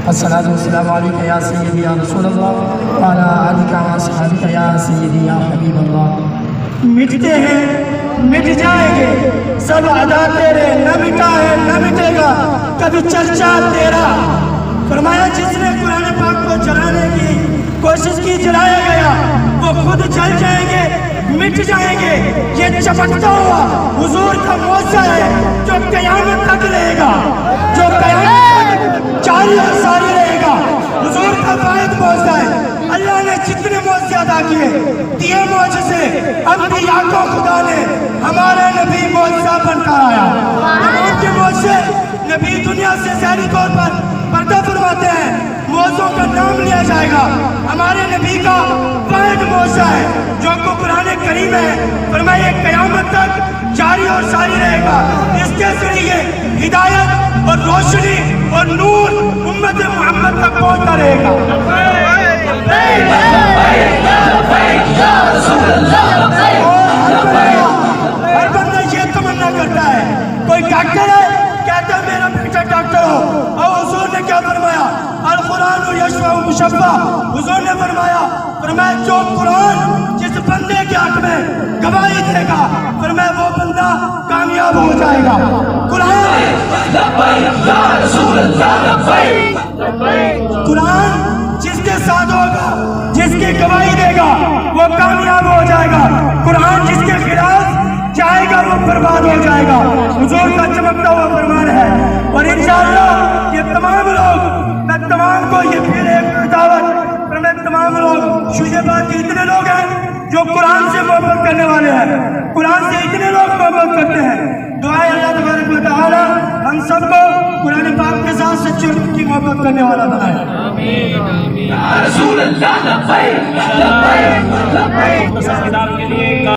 الصلاۃ والسلام علیک یا سیدی یا رسول اللہ وعلی آلک و اصحابک یا سیدی یا حبیب اللہ۔ مٹتے ہیں مٹ جائیں گے سب ادا تیرے، نہ مٹا ہے نہ مٹے گا کبھی چرچا تیرا۔ فرمایا جس نے قرآن پاک کو جلانے کی کوشش کی جلایا گیا، وہ خود جل جائیں گے مٹ جائیں گے۔ یہ چمکتا ہوا حضور کا موضوع ہے جو قیامت تک رہے گا، جو قیامت تک جاری اور ساری رہے گا۔ حضور کا واحد موضوع ہے۔ اللہ نے جتنے موضوع ادا دیے معجزے، انبیاء کو خدا نے ہمارے نبی موضوع بن کر آیا۔ تمام کے موضوع نبی دنیا سے ظاہری طور پر پردہ فرماتے ہیں، موضوع کا نام لیا جائے گا۔ ہمارے نبی کا واحد موضوع ہے جو کو قرآن کریم ہے، فرمائے قیامت تک جاری اور ساری رہے گا۔ اس کے ذریعے ہدایت اور روشنی اور نور امت محمد تک پہنچتا رہے گا۔ ہر بندہ یہ تمنا کرتا ہے، کوئی ڈاکٹر ہے کہتا ہے میرا بیٹا ڈاکٹر ہو، اور حضور نے کیا فرمایا؟ القرآن یشفع مشفع۔ حضور نے فرمایا جو قرآن جس بندے کے حق میں گواہی دے گا، فرمایا وہ بندہ کامیاب ہو جائے گا۔ قرآن جس کے ساتھ ہوگا، جس کی گواہی دے گا، وہ کامیاب ہو جائے گا۔ قرآن جس کے خلاف جائے گا وہ برباد ہو جائے گا۔ حضور کا چمکتا ہوا فرمان ہے، اور انشاءاللہ یہ تمام لوگ، میں تمام کو یہ پھر ایک دعوت، میں تمام لوگ شویہ بات کے اتنے لوگ ہیں جو قرآن سے محبت کرنے والے ہیں، قرآن سے اتنے لوگ محبت کرتے ہیں، دعائے اللہ تبارک و تعالی ہم سب کو قرآن پاک کے ساتھ سچی کی محبت کرنے والا بنائے۔ آمین آمین۔ یا رسول اللہ لبیک لبیک لبیک۔